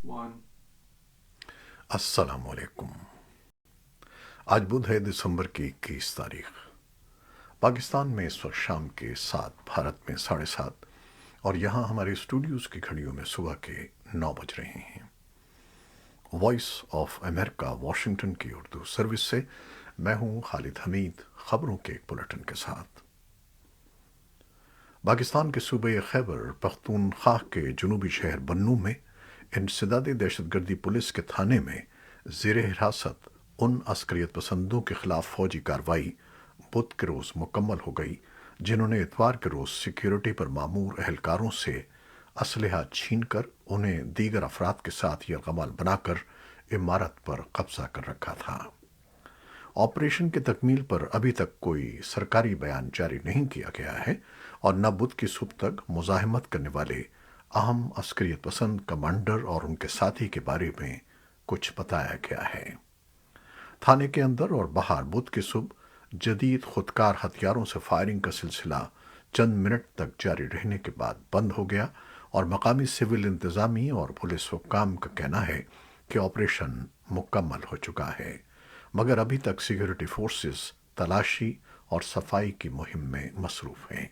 One. السلام علیکم۔ آج بدھ ہے دسمبر کی 21 تاریخ۔ پاکستان میں اس وقت شام کے 7، بھارت میں 7:30، اور یہاں ہمارے اسٹوڈیوز کی گھڑیوں میں صبح کے 9 بج رہے ہیں۔ وائس آف امریکہ واشنگٹن کی اردو سروس سے میں ہوں خالد حمید، خبروں کے ایک بلٹن کے ساتھ۔ پاکستان کے صوبہ خیبر پختونخوا کے جنوبی شہر بنوں میں انسدادی دہشت گردی پولیس کے تھانے میں زیر حراست ان عسکریت پسندوں کے خلاف فوجی کارروائی بدھ کے روز مکمل ہو گئی جنہوں نے اتوار کے روز سیکیورٹی پر مامور اہلکاروں سے اسلحہ چھین کر انہیں دیگر افراد کے ساتھ یرغمال بنا کر عمارت پر قبضہ کر رکھا تھا۔ آپریشن کی تکمیل پر ابھی تک کوئی سرکاری بیان جاری نہیں کیا گیا ہے اور نہ بدھ کی صبح تک مزاحمت کرنے والے اہم عسکریت پسند کمانڈر اور ان کے ساتھی کے بارے میں کچھ بتایا گیا ہے۔ تھانے کے اندر اور باہر بدھ کی صبح جدید خودکار ہتھیاروں سے فائرنگ کا سلسلہ چند منٹ تک جاری رہنے کے بعد بند ہو گیا اور مقامی سول انتظامی اور پولیس حکام کا کہنا ہے کہ آپریشن مکمل ہو چکا ہے، مگر ابھی تک سیکیورٹی فورسز تلاشی اور صفائی کی مہم میں مصروف ہیں۔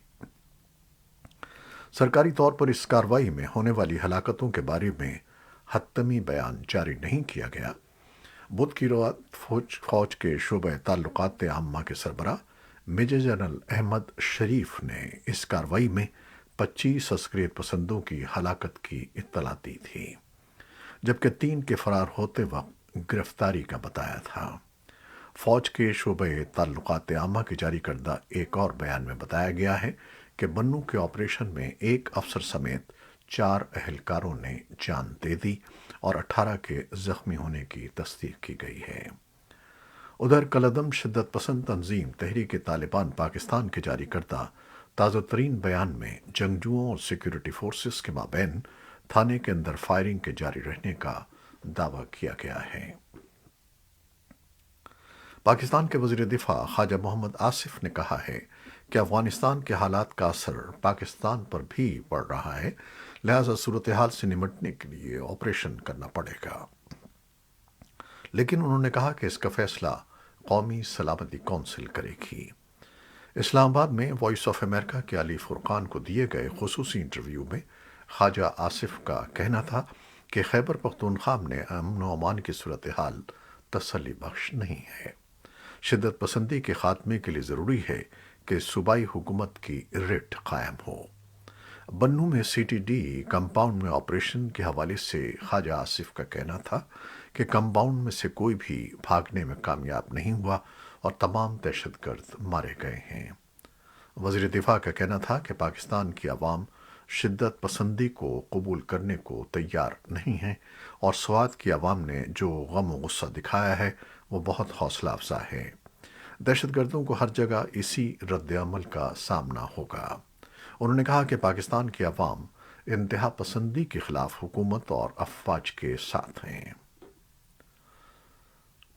سرکاری طور پر اس کارروائی میں ہونے والی ہلاکتوں کے بارے میں حتمی بیان جاری نہیں کیا گیا۔ بدھ کی رات فوج کے شعبہ تعلقات عامہ کے سربراہ میجر جنرل احمد شریف نے اس کارروائی میں 25 عسکریت پسندوں کی ہلاکت کی اطلاع دی تھی، جبکہ 3 کے فرار ہوتے وقت گرفتاری کا بتایا تھا۔ فوج کے شعبہ تعلقات عامہ کے جاری کردہ ایک اور بیان میں بتایا گیا ہے کہ بنوں کے آپریشن میں ایک افسر سمیت 4 اہلکاروں نے جان دے دی اور 18 کے زخمی ہونے کی تصدیق کی گئی ہے۔ ادھر کالعدم شدت پسند تنظیم تحریک طالبان پاکستان کے جاری کردہ تازہ ترین بیان میں جنگجوؤں اور سیکیورٹی فورسز کے مابین تھانے کے اندر فائرنگ کے جاری رہنے کا دعویٰ کیا گیا ہے۔ پاکستان کے وزیر دفاع خواجہ محمد آصف نے کہا ہے کہ افغانستان کے حالات کا اثر پاکستان پر بھی پڑ رہا ہے، لہذا صورتحال سے نمٹنے کے لیے آپریشن کرنا پڑے گا، لیکن انہوں نے کہا کہ اس کا فیصلہ قومی سلامتی کونسل کرے گی۔ اسلام آباد میں وائس آف امریکہ کے علی فرقان کو دیے گئے خصوصی انٹرویو میں خواجہ آصف کا کہنا تھا کہ خیبر پختونخوا میں امن و امان کی صورتحال تسلی بخش نہیں ہے۔ شدت پسندی کے خاتمے کے لیے ضروری ہے کہ صوبائی حکومت کی رٹ قائم ہو۔ بنوں میں سی ٹی ڈی کمپاؤنڈ میں آپریشن کے حوالے سے خواجہ آصف کا کہنا تھا کہ کمپاؤنڈ میں سے کوئی بھی بھاگنے میں کامیاب نہیں ہوا اور تمام دہشت گرد مارے گئے ہیں۔ وزیر دفاع کا کہنا تھا کہ پاکستان کی عوام شدت پسندی کو قبول کرنے کو تیار نہیں ہے اور سوات کی عوام نے جو غم و غصہ دکھایا ہے وہ بہت حوصلہ افزا ہے۔ دہشت گردوں کو ہر جگہ اسی رد عمل کا سامنا ہوگا۔ انہوں نے کہا کہ پاکستان کی عوام انتہا پسندی کے خلاف حکومت اور افواج کے ساتھ ہیں۔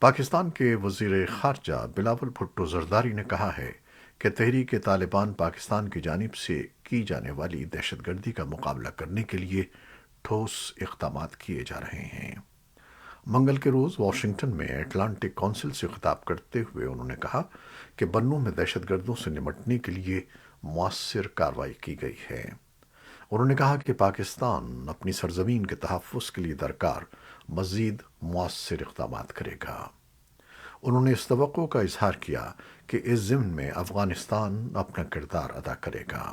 پاکستان کے وزیر خارجہ بلاول بھٹو زرداری نے کہا ہے کہ تحریک طالبان پاکستان کی جانب سے کی جانے والی دہشت گردی کا مقابلہ کرنے کے لیے ٹھوس اقدامات کیے جا رہے ہیں۔ منگل کے روز واشنگٹن میں اٹلانٹک کونسل سے خطاب کرتے ہوئے انہوں نے کہا کہ بنوں میں دہشت گردوں سے نمٹنے کے لیے مؤثر کارروائی کی گئی ہے۔ انہوں نے کہا کہ پاکستان اپنی سرزمین کے تحفظ کے لیے درکار مزید مؤثر اقدامات کرے گا۔ انہوں نے اس توقع کا اظہار کیا کہ اس ضمن میں افغانستان اپنا کردار ادا کرے گا۔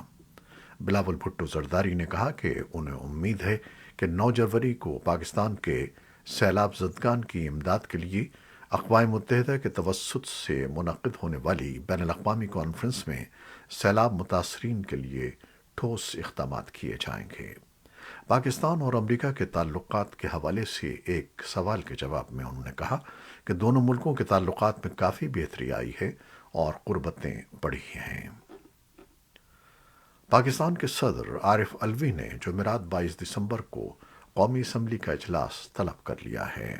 بلاول بھٹو زرداری نے کہا کہ انہیں امید ہے کہ 9 جنوری کو پاکستان کے سیلاب زدگان کی امداد کے لیے اقوام متحدہ کے توسط سے منعقد ہونے والی بین الاقوامی کانفرنس میں سیلاب متاثرین کے لیے ٹھوس اقدامات کیے جائیں گے۔ پاکستان اور امریکہ کے تعلقات کے حوالے سے ایک سوال کے جواب میں انہوں نے کہا کہ دونوں ملکوں کے تعلقات میں کافی بہتری آئی ہے اور قربتیں بڑھی ہیں۔ پاکستان کے صدر عارف الوی نے جمعرات 22 دسمبر کو قومی اسمبلی کا اجلاس طلب کر لیا ہے۔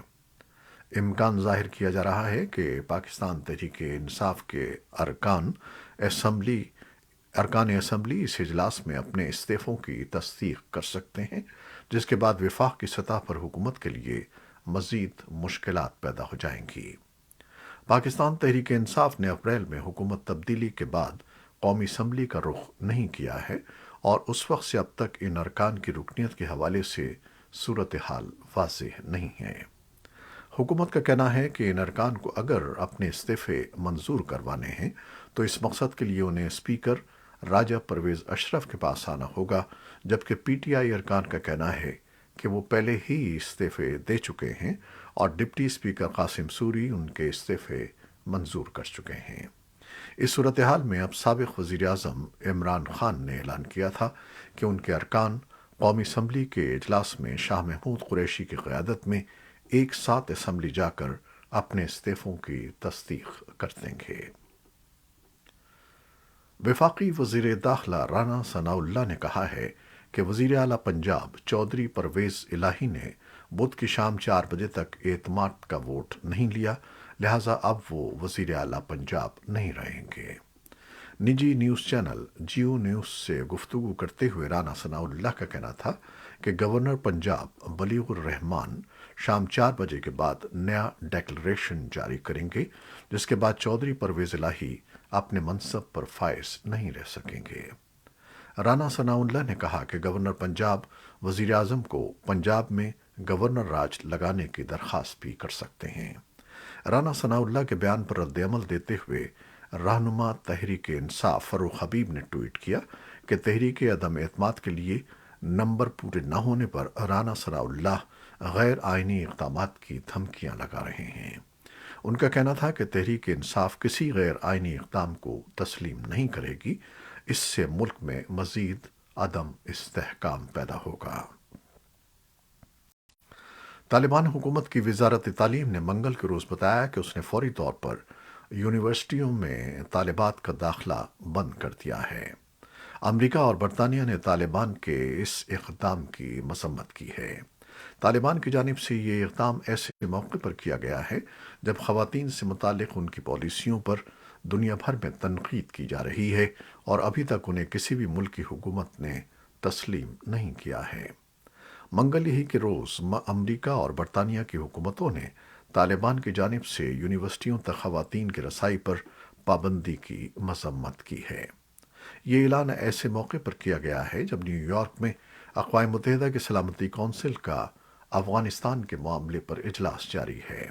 امکان ظاہر کیا جا رہا ہے کہ پاکستان تحریک انصاف کے ارکان اسمبلی اس اجلاس میں اپنے استعفوں کی تصدیق کر سکتے ہیں، جس کے بعد وفاق کی سطح پر حکومت کے لیے مزید مشکلات پیدا ہو جائیں گی۔ پاکستان تحریک انصاف نے اپریل میں حکومت تبدیلی کے بعد قومی اسمبلی کا رخ نہیں کیا ہے اور اس وقت سے اب تک ان ارکان کی رکنیت کے حوالے سے صورتحال واضح نہیں ہے۔ حکومت کا کہنا ہے کہ ان ارکان کو اگر اپنے استعفے منظور کروانے ہیں تو اس مقصد کے لیے انہیں اسپیکر راجہ پرویز اشرف کے پاس آنا ہوگا، جبکہ پی ٹی آئی ارکان کا کہنا ہے کہ وہ پہلے ہی استعفے دے چکے ہیں اور ڈپٹی اسپیکر قاسم سوری ان کے استعفے منظور کر چکے ہیں۔ اس صورتحال میں اب سابق وزیر اعظم عمران خان نے اعلان کیا تھا کہ ان کے ارکان قومی اسمبلی کے اجلاس میں شاہ محمود قریشی کی قیادت میں ایک ساتھ اسمبلی جا کر اپنے استعفوں کی تصدیق کر دیں گے۔ وفاقی وزیر داخلہ رانا ثناء اللہ نے کہا ہے کہ وزیر اعلیٰ پنجاب چودھری پرویز الہی نے بدھ کی شام 4 بجے تک اعتماد کا ووٹ نہیں لیا، لہٰذا اب وہ وزیر اعلیٰ پنجاب نہیں رہیں گے۔ نجی نیوز چینل جیو نیوز سے گفتگو کرتے ہوئے رانا ثناء اللہ کا کہنا تھا کہ گورنر پنجاب بلیغ الرحمان شام 4 بجے کے بعد نیا ڈیکلریشن جاری کریں گے، جس کے بعد چودھری پرویز الہی اپنے منصب پر فائز نہیں رہ سکیں گے۔ رانا ثناء اللہ نے کہا کہ گورنر پنجاب وزیر اعظم کو پنجاب میں گورنر راج لگانے کی درخواست بھی کر سکتے ہیں۔ رانا ثناء اللہ کے بیان پر رد عمل دیتے ہوئے رہنما تحریک انصاف فاروق حبیب نے ٹویٹ کیا کہ تحریک عدم اعتماد کے لیے نمبر پورے نہ ہونے پر رانا ثناء اللہ غیر آئینی اقدامات کی دھمکیاں لگا رہے ہیں۔ ان کا کہنا تھا کہ تحریک انصاف کسی غیر آئینی اقدام کو تسلیم نہیں کرے گی، اس سے ملک میں مزید عدم استحکام پیدا ہوگا۔ طالبان حکومت کی وزارت تعلیم نے منگل کے روز بتایا کہ اس نے فوری طور پر یونیورسٹیوں میں طالبات کا داخلہ بند کر دیا ہے۔ امریکہ اور برطانیہ نے طالبان کے اس اقدام کی مذمت کی ہے۔ طالبان کی جانب سے یہ اقدام ایسے موقع پر کیا گیا ہے جب خواتین سے متعلق ان کی پالیسیوں پر دنیا بھر میں تنقید کی جا رہی ہے اور ابھی تک انہیں کسی بھی ملک کی حکومت نے تسلیم نہیں کیا ہے۔ منگل ہی کے روز امریکہ اور برطانیہ کی حکومتوں نے طالبان کی جانب سے یونیورسٹیوں تک خواتین کی رسائی پر پابندی کی مذمت کی ہے۔ یہ اعلان ایسے موقع پر کیا گیا ہے جب نیو یارک میں اقوام متحدہ کی سلامتی کونسل کا افغانستان کے معاملے پر اجلاس جاری ہے۔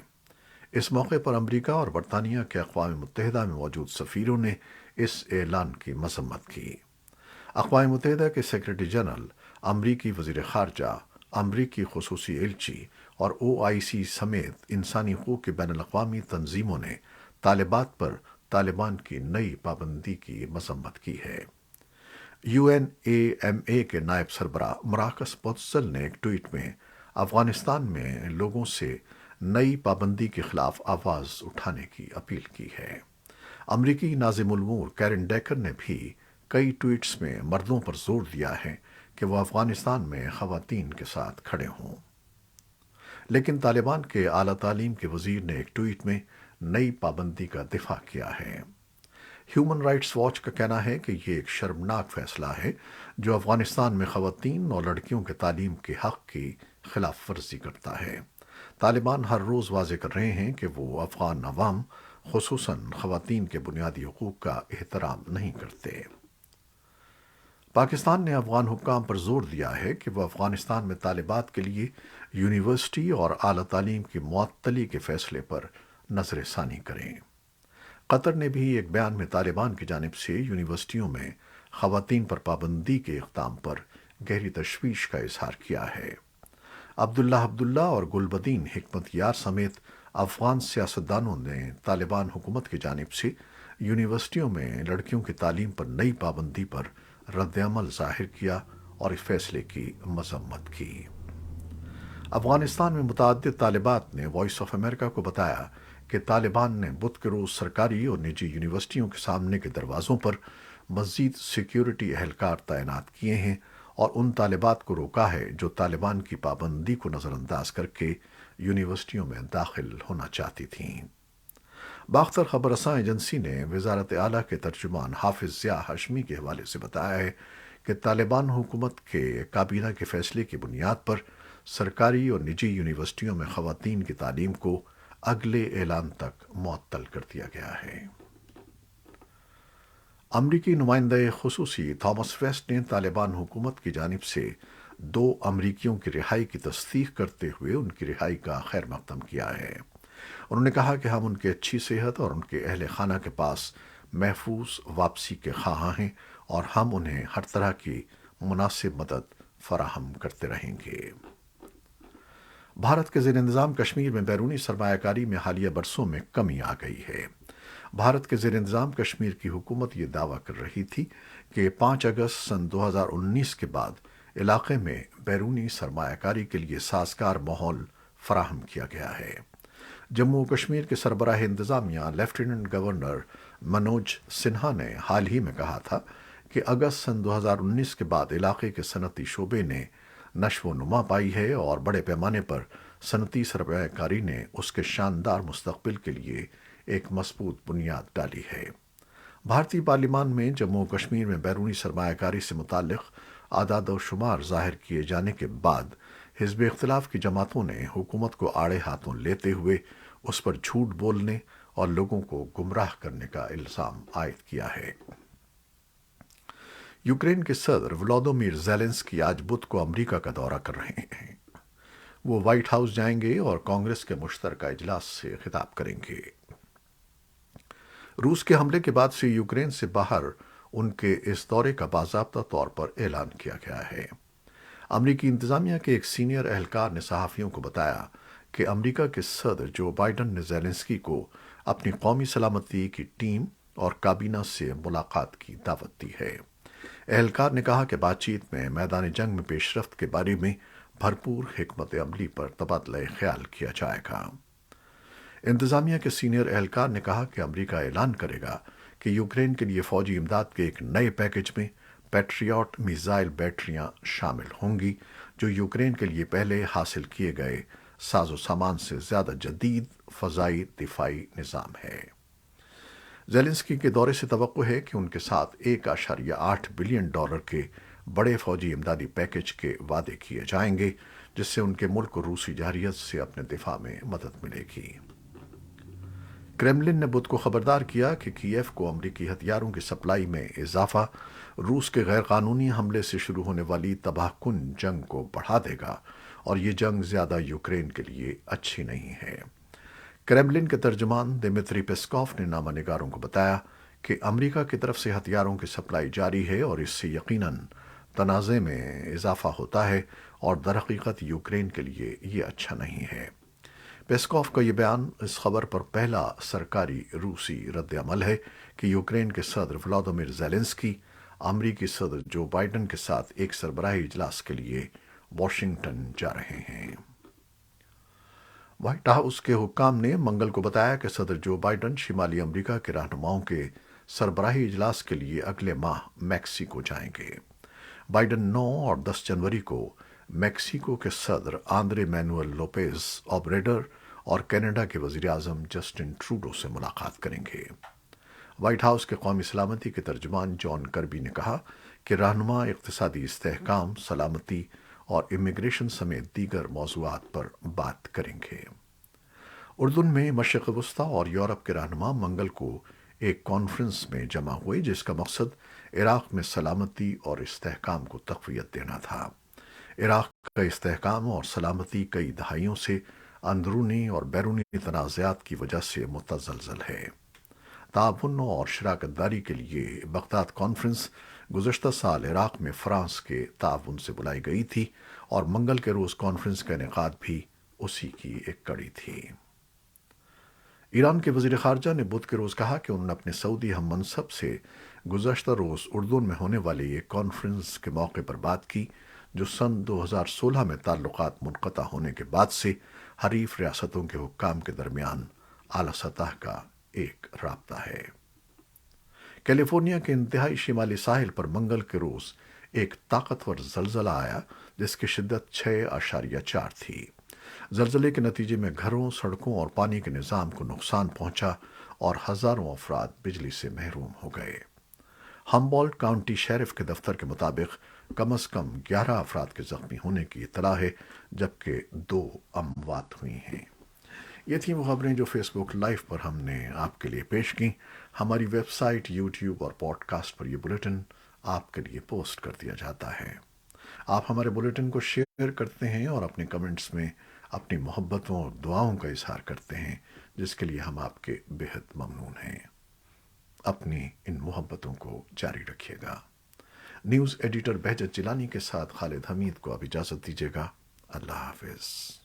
اس موقع پر امریکہ اور برطانیہ کے اقوام متحدہ میں موجود سفیروں نے اس اعلان کی مذمت کی۔ اقوام متحدہ کے سیکریٹری جنرل، امریکی وزیر خارجہ، امریکی خصوصی ایلچی اور OIC سمیت انسانی حقوق کی بین الاقوامی تنظیموں نے طالبات پر طالبان کی نئی پابندی کی مذمت کی ہے۔ UNAMA کے نائب سربراہ مراکس پوتسل نے ایک ٹویٹ میں افغانستان میں لوگوں سے نئی پابندی کے خلاف آواز اٹھانے کی اپیل کی ہے۔ امریکی ناظم الامور کیرن ڈیکر نے بھی کئی ٹویٹس میں مردوں پر زور دیا ہے کہ وہ افغانستان میں خواتین کے ساتھ کھڑے ہوں، لیکن طالبان کے اعلیٰ تعلیم کے وزیر نے ایک ٹویٹ میں نئی پابندی کا دفاع کیا ہے۔ ہیومن رائٹس واچ کا کہنا ہے کہ یہ ایک شرمناک فیصلہ ہے جو افغانستان میں خواتین اور لڑکیوں کے تعلیم کے حق کی خلاف ورزی کرتا ہے۔ طالبان ہر روز واضح کر رہے ہیں کہ وہ افغان عوام، خصوصاً خواتین کے بنیادی حقوق کا احترام نہیں کرتے۔ پاکستان نے افغان حکام پر زور دیا ہے کہ وہ افغانستان میں طالبات کے لیے یونیورسٹی اور اعلیٰ تعلیم کی معطلی کے فیصلے پر نظر ثانی کریں۔ قطر نے بھی ایک بیان میں طالبان کی جانب سے یونیورسٹیوں میں خواتین پر پابندی کے اقدام پر گہری تشویش کا اظہار کیا ہے۔ عبداللہ اور گلبدین حکمت یار سمیت افغان سیاستدانوں نے طالبان حکومت کی جانب سے یونیورسٹیوں میں لڑکیوں کی تعلیم پر نئی پابندی پر رد عمل ظاہر کیا اور اس فیصلے کی مذمت کی۔ افغانستان میں متعدد طالبات نے وائس آف امریکہ کو بتایا کہ طالبان نے بدھ کے روز سرکاری اور نجی یونیورسٹیوں کے سامنے کے دروازوں پر مزید سیکیورٹی اہلکار تعینات کیے ہیں اور ان طالبات کو روکا ہے جو طالبان کی پابندی کو نظر انداز کر کے یونیورسٹیوں میں داخل ہونا چاہتی تھیں۔ باختر خبر رساں ایجنسی نے وزارت اعلیٰ کے ترجمان حافظ ضیاء ہاشمی کے حوالے سے بتایا ہے کہ طالبان حکومت کے کابینہ کے فیصلے کی بنیاد پر سرکاری اور نجی یونیورسٹیوں میں خواتین کی تعلیم کو اگلے اعلان تک معطل کر دیا گیا ہے۔ امریکی نمائندہ خصوصی تھامس ویسٹ نے طالبان حکومت کی جانب سے 2 امریکیوں کی رہائی کی تصدیق کرتے ہوئے ان کی رہائی کا خیر مقدم کیا ہے۔ انہوں نے کہا کہ ہم ان کی اچھی صحت اور ان کے اہل خانہ کے پاس محفوظ واپسی کے خواہاں ہیں اور ہم انہیں ہر طرح کی مناسب مدد فراہم کرتے رہیں گے۔ بھارت کے زیر انتظام کشمیر میں بیرونی سرمایہ کاری میں حالیہ برسوں میں کمی آ گئی ہے۔ بھارت کے زیر انتظام کشمیر کی حکومت یہ دعویٰ کر رہی تھی کہ 5 اگست سن 2019 کے بعد علاقے میں بیرونی سرمایہ کاری کے لیے سازگار ماحول فراہم کیا گیا ہے۔ جموں و کشمیر کے سربراہ انتظامیہ لیفٹیننٹ گورنر منوج سنہا نے حال ہی میں کہا تھا کہ اگست سن 2019 کے بعد علاقے کے صنعتی شعبے نے نشو و نما پائی ہے اور بڑے پیمانے پر صنعتی سرمایہ کاری نے اس کے شاندار مستقبل کے لیے ایک مضبوط بنیاد ڈالی ہے۔ بھارتی پارلیمان میں جموں و کشمیر میں بیرونی سرمایہ کاری سے متعلق اعداد و شمار ظاہر کیے جانے کے بعد حزب اختلاف کی جماعتوں نے حکومت کو آڑے ہاتھوں لیتے ہوئے اس پر جھوٹ بولنے اور لوگوں کو گمراہ کرنے کا الزام عائد کیا ہے۔ یوکرین کے صدر ولادیمیر زیلنسکی آج بدھ کو امریکہ کا دورہ کر رہے ہیں۔ وہ وائٹ ہاؤس جائیں گے اور کانگریس کے مشترکہ اجلاس سے خطاب کریں گے۔ روس کے حملے کے بعد سے یوکرین سے باہر ان کے اس دورے کا باضابطہ طور پر اعلان کیا گیا ہے۔ امریکی انتظامیہ کے ایک سینئر اہلکار نے صحافیوں کو بتایا کہ امریکہ کے صدر جو بائیڈن نے زیلنسکی کو اپنی قومی سلامتی کی ٹیم اور کابینہ سے ملاقات کی دعوت دی ہے۔ اہلکار نے کہا کہ بات چیت میں میدان جنگ میں پیش رفت کے بارے میں بھرپور حکمت عملی پر تبادلہ خیال کیا جائے گا۔ انتظامیہ کے سینئر اہلکار نے کہا کہ امریکہ اعلان کرے گا کہ یوکرین کے لیے فوجی امداد کے ایک نئے پیکج میں پیٹریاٹ میزائل بیٹریاں شامل ہوں گی، جو یوکرین کے لیے پہلے حاصل کیے گئے ساز و سامان سے زیادہ جدید فضائی دفاعی نظام ہے۔ زیلنسکی کے دورے سے توقع ہے کہ ان کے ساتھ $1.8 بلین کے بڑے فوجی امدادی پیکج کے وعدے کیے جائیں گے، جس سے ان کے ملک کو روسی جارحیت سے اپنے دفاع میں مدد ملے گی۔ کرملن نے بدھ کو خبردار کیا کہ کیف کو امریکی ہتھیاروں کی سپلائی میں اضافہ روس کے غیر قانونی حملے سے شروع ہونے والی تباہ کن جنگ کو بڑھا دے گا اور یہ جنگ زیادہ یوکرین کے لیے اچھی نہیں ہے۔ کرملن کے ترجمان دمیتری پیسکوف نے نامہ نگاروں کو بتایا کہ امریکہ کی طرف سے ہتھیاروں کی سپلائی جاری ہے اور اس سے یقیناً تنازع میں اضافہ ہوتا ہے اور درحقیقت یوکرین کے لیے یہ اچھا نہیں ہے۔ پیسکوف کا یہ بیان اس خبر پر پہلا سرکاری روسی رد عمل ہے کہ یوکرین کے صدر ولادیمیر زیلنسکی امریکی صدر جو بائیڈن کے ساتھ ایک سربراہی اجلاس کے لیے واشنگٹن جا رہے ہیں۔ وائٹ ہاؤس کے حکام نے منگل کو بتایا کہ صدر جو بائیڈن شمالی امریکہ کے رہنماؤں کے سربراہی اجلاس کے لیے اگلے ماہ میکسیکو جائیں گے۔ بائیڈن 9 اور 10 جنوری کو میکسیکو کے صدر آندرے مینوئل لوپیز اوبریڈر اور کینیڈا کے وزیر اعظم جسٹن ٹروڈو سے ملاقات کریں گے۔ وائٹ ہاؤس کے قومی سلامتی کے ترجمان جان کربی نے کہا کہ رہنما اقتصادی استحکام، سلامتی اور امیگریشن سمیت دیگر موضوعات پر بات کریں گے۔ اردن میں مشرق وسطیٰ اور یورپ کے رہنما منگل کو ایک کانفرنس میں جمع ہوئے جس کا مقصد عراق میں سلامتی اور استحکام کو تقویت دینا تھا۔ عراق کا استحکام اور سلامتی کئی دہائیوں سے اندرونی اور بیرونی تنازعات کی وجہ سے متزلزل ہے۔ تعاون اور شراکت داری کے لیے بغداد کانفرنس گزشتہ سال عراق میں فرانس کے تعاون سے بلائی گئی تھی اور منگل کے روز کانفرنس کا انعقاد بھی اسی کی ایک کڑی تھی۔ ایران کے وزیر خارجہ نے بدھ کے روز کہا کہ انہوں نے اپنے سعودی ہم منصب سے گزشتہ روز اردن میں ہونے والی ایک کانفرنس کے موقع پر بات کی جو سن 2016 میں تعلقات منقطع ہونے کے بعد سے حریف ریاستوں کے حکام کے درمیان اعلیٰ سطح کا ایک رابطہ ہے۔ کیلیفورنیا کے انتہائی شمالی ساحل پر منگل کے روز ایک طاقتور زلزلہ آیا جس کی شدت 6.4 تھی۔ زلزلے کے نتیجے میں گھروں، سڑکوں اور پانی کے نظام کو نقصان پہنچا اور ہزاروں افراد بجلی سے محروم ہو گئے۔ ہمبولٹ کاؤنٹی شیرف کے دفتر کے مطابق کم از کم 11 افراد کے زخمی ہونے کی اطلاع ہے، جبکہ 2 اموات ہوئی ہیں۔ یہ تھیں وہ خبریں جو فیس بک لائیو پر ہم نے آپ کے لیے پیش کیں۔ ہماری ویب سائٹ، یوٹیوب اور پوڈ کاسٹ پر یہ بلیٹن آپ کے لیے پوسٹ کر دیا جاتا ہے۔ آپ ہمارے بلیٹن کو شیئر کرتے ہیں اور اپنے کمنٹس میں اپنی محبتوں اور دعاؤں کا اظہار کرتے ہیں، جس کے لیے ہم آپ کے بہت ممنون ہیں۔ اپنی ان محبتوں کو جاری رکھیے گا۔ نیوز ایڈیٹر بہجت جیلانی کے ساتھ خالد حمید کو اب اجازت دیجیے گا۔ اللہ حافظ۔